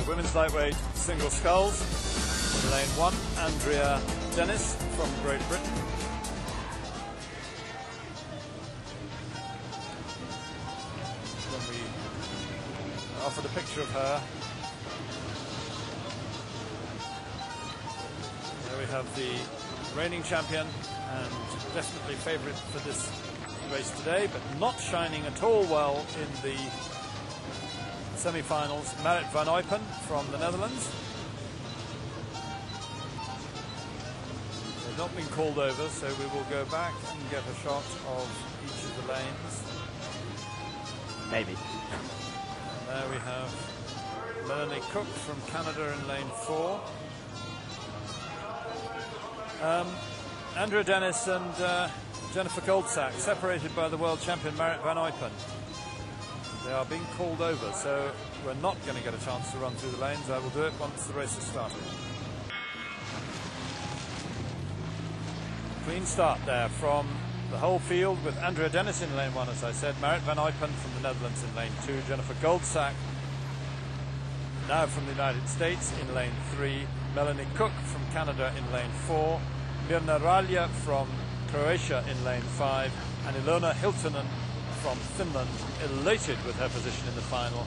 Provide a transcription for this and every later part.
the women's lightweight single sculls. In lane 1, Andrea Dennis from Great Britain. When we offered a picture of her, there we have the reigning champion and definitely favourite for this race today, but not shining at all well in the semi-finals, Marit van Eupen from the Netherlands. They've not been called over, so we will go back and get a shot of each of the lanes. Maybe. And there we have Melanie Cook from Canada in lane 4. Andrea Dennis and Jennifer Goldsack separated by the world champion Marit van Eupen. They are being called over, so we're not going to get a chance to run through the lanes. I will do it once the race has started. Clean start there from the whole field with Andrea Dennis in lane 1, as I said, Marit van Eupen from the Netherlands in lane 2, Jennifer Goldsack now from the United States in lane 3, Melanie Cook from Canada in lane 4, Mirna Ralja from Croatia in lane 5, and Ilona Hiltunen from Finland, elated with her position in the final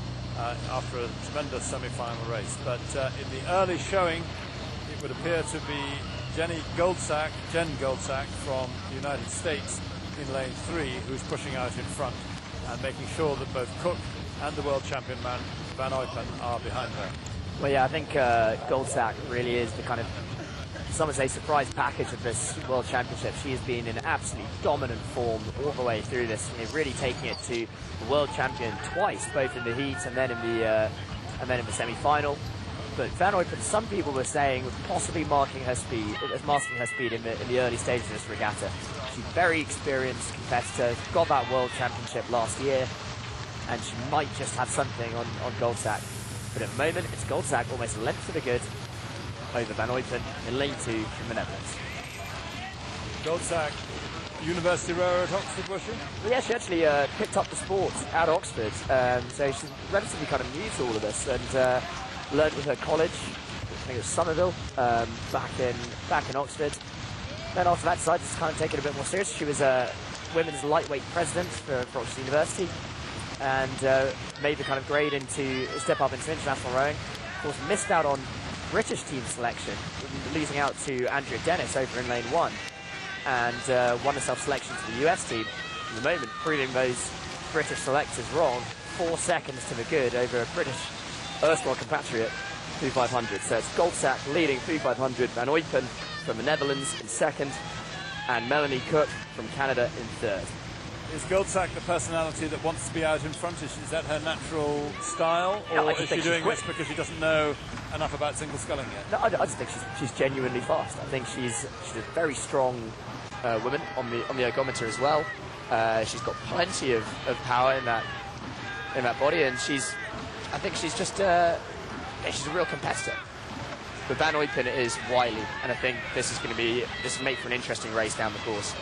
after a tremendous semi-final race. But in the early showing, it would appear to be Jen Goldsack from the United States in lane 3, who's pushing out in front and making sure that both Cook and the world champion Van Eupen are behind her. Well, yeah, I think Goldsack really is the kind of, some would say, surprise package of this World Championship. She has been in absolutely dominant form all the way through this, really taking it to the World Champion twice, both in the heat and then in the semi-final. But Van Eupen, some people were saying, was possibly masking her speed in the early stages of this regatta. She's a very experienced competitor, got that World Championship last year, and she might just have something on Goldsack. But at the moment, it's Goldsack almost a length to the good over Van Eupen in lane 2 from the Netherlands. Goldsack, university rower at Oxford, was she? Well, yeah, she actually picked up the sport at Oxford, so she's relatively kind of new to all of this, and learned with her college, I think it was Somerville, back in Oxford. Then after that, decided to kind of take it a bit more seriously. She was a women's lightweight president for Oxford University, and made the kind of grade step up into international rowing. Of course, missed out on British team selection, losing out to Andrea Dennis over in lane 1, and won herself selection to the US team. At the moment, proving those British selectors wrong, 4 seconds to the good over a British erstwhile compatriot, 2,500. So it's Goldsack leading 2,500, Van Eupen from the Netherlands in second, and Melanie Cook from Canada in third. Is Goldsack the personality that wants to be out in front? Is that her natural style, or is she doing this because she doesn't know enough about single sculling yet? No, I just think she's genuinely fast. I think she's a very strong woman on the ergometer as well. She's got plenty of power in that body, and I think she's just she's a real competitor. But Van Eupen is wily, and I think this is made for an interesting race down the course.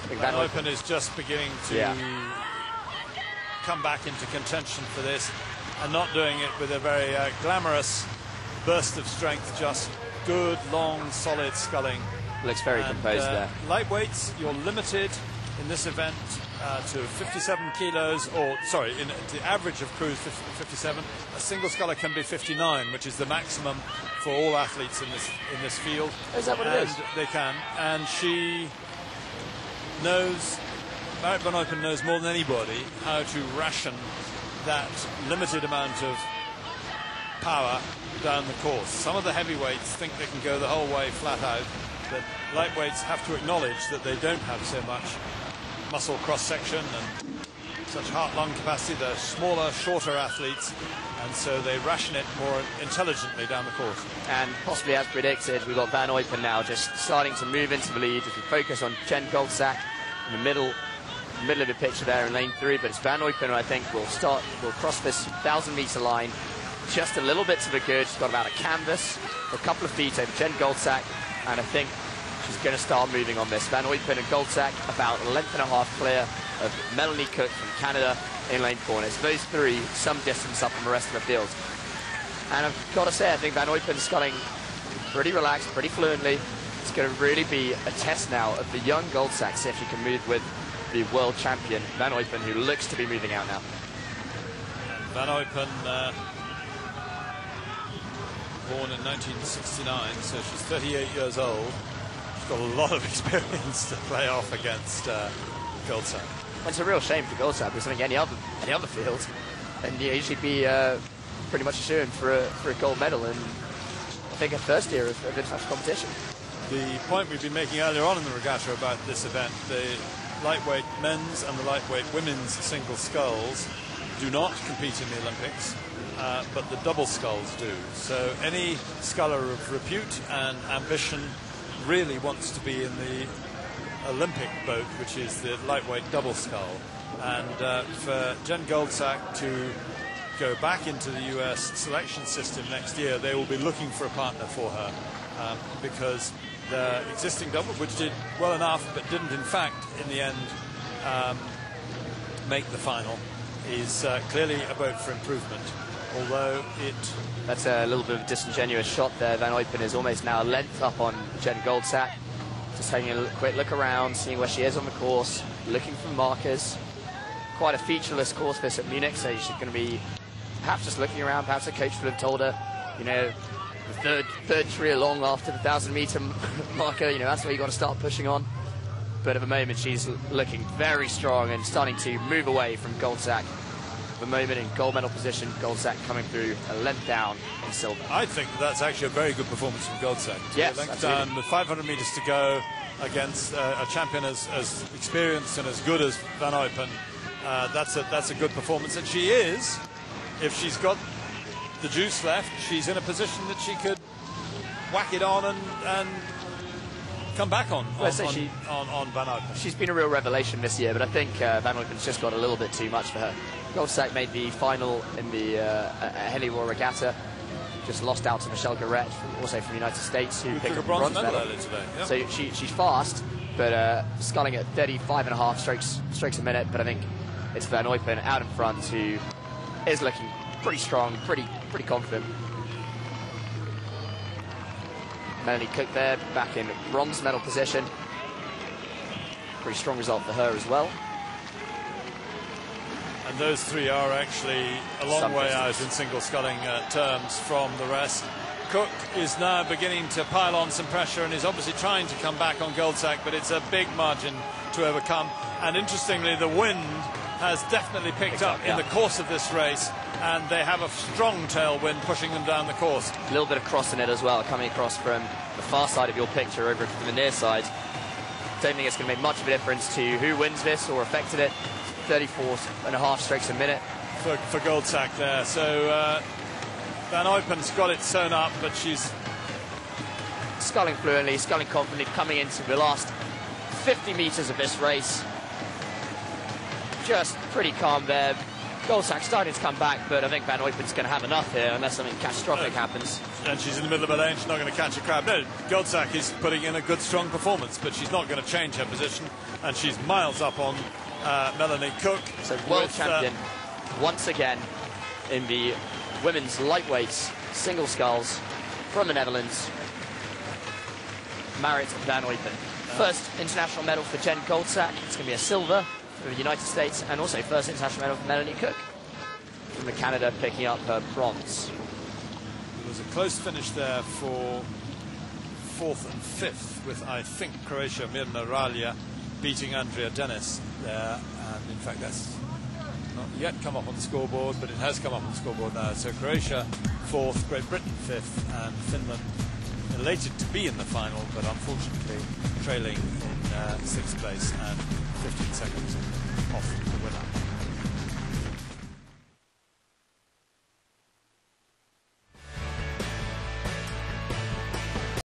Van Eupen is just beginning to come back into contention for this, and not doing it with a very glamorous burst of strength, just good, long, solid sculling. Looks very composed there. Lightweights, you're limited in this event to 57 kilos, or sorry, the average of crew is 57. A single sculler can be 59, which is the maximum for all athletes in this field. Is that what it is? They can, and she knows, Marit van Eupen knows more than anybody how to ration that limited amount of power down the course. Some of the heavyweights think they can go the whole way flat out, but lightweights have to acknowledge that they don't have so much muscle cross-section and such heart-lung capacity. They're smaller, shorter athletes, and so they ration it more intelligently down the course. And possibly, as predicted, we've got Van Eupen now just starting to move into the lead as we focus on Jen Goldsack in the middle of the picture there in lane 3, but it's Van Eupen who I think will cross this 1,000-meter line just a little bit to the good. She's got about a canvas, a couple of feet over Jen Goldsack, and I think she's going to start moving on this. Van Eupen and Goldsack about a length and a half clear of Melanie Cook from Canada in lane 4. And it's those three some distance up from the rest of the field. And I've got to say, I think Van Uypen's sculling pretty relaxed, pretty fluently. It's going to really be a test now of the young Goldsack, see if she can move with the world champion, Van Uypen, who looks to be moving out now. Van Uypen, born in 1969, so she's 38 years old. She's got a lot of experience to play off against Goldsack. Well, it's a real shame for Goldsack, because I think any other field, and yeah, she'd be pretty much assured for a gold medal in, I think, her first year of international competition. The point we've been making earlier on in the regatta about this event, the lightweight men's and the lightweight women's single sculls do not compete in the Olympics, but the double sculls do. So any sculler of repute and ambition really wants to be in the Olympic boat, which is the lightweight double scull. And for Jen Goldsack to go back into the US selection system next year, they will be looking for a partner for her, because the existing double, which did well enough but didn't in fact in the end make the final, is clearly a boat for improvement, although it... That's a little bit of a disingenuous shot there. Van Uypen is almost now a length up on Jen Goldsack, just taking a quick look around, seeing where she is on the course, looking for markers. Quite a featureless course this at Munich, so she's going to be perhaps just looking around. Perhaps her coach would have told her, you know, the third tree along after the 1,000-meter marker, you know, that's where you got to start pushing on. But at the moment, she's looking very strong and starting to move away from Goldsack. At the moment, in gold medal position, Goldsack coming through a length down in silver. I think that's actually a very good performance from Goldsack. Yes, length absolutely. down with 500 meters to go against a champion as experienced and as good as Van Uypen. That's a good performance, and she is, if she's got the juice left, she's in a position that she could whack it on and come back on Van Uypen. She's been a real revelation this year, but I think Van Uypen's just got a little bit too much for her. Goldsack made the final in the Heliwar Regatta, just lost out to Michelle Garrett, also from the United States, who picked up a bronze medal earlier today. Yep. So she's fast, but sculling at 35.5 strokes a minute. But I think it's Van Uypen out in front, who is looking pretty strong, pretty confident. Melanie Cook there, back in bronze medal position. Pretty strong result for her as well. And those three are actually a long way out in single sculling terms from the rest. Cook is now beginning to pile on some pressure and is obviously trying to come back on Goldsack, but it's a big margin to overcome. And interestingly, the wind has definitely picked up in the course of this race, and they have a strong tailwind pushing them down the course. A little bit of crossing it as well, coming across from the far side of your picture over to the near side. Don't think it's going to make much of a difference to who wins this or affected it. 34.5 strokes a minute for Goldsack there. So Van Uypen's got it sewn up, but she's sculling fluently, sculling confidently, coming into the last 50 meters of this race. Just pretty calm there. Goldsack starting to come back, but I think Van Uypen's going to have enough here unless something catastrophic happens. And she's in the middle of a lane, she's not going to catch a crowd. No, Goldsack is putting in a good, strong performance, but she's not going to change her position, and she's miles up on Melanie Cook. So world champion once again in the women's lightweights single sculls from the Netherlands, Marit Van Uypen. First international medal for Jen Goldsack. It's going to be a silver for the United States, and also first international medal for Melanie Cook from Canada, picking up her bronze. There was a close finish there for 4th and 5th with, I think, Croatia, Mirna Ralja beating Andrea Dennis there, and in fact that's not yet come up on the scoreboard, but it has come up on the scoreboard now. So Croatia 4th, Great Britain 5th, and Finland elated to be in the final, but unfortunately trailing in 6th place and 15 seconds off the winner.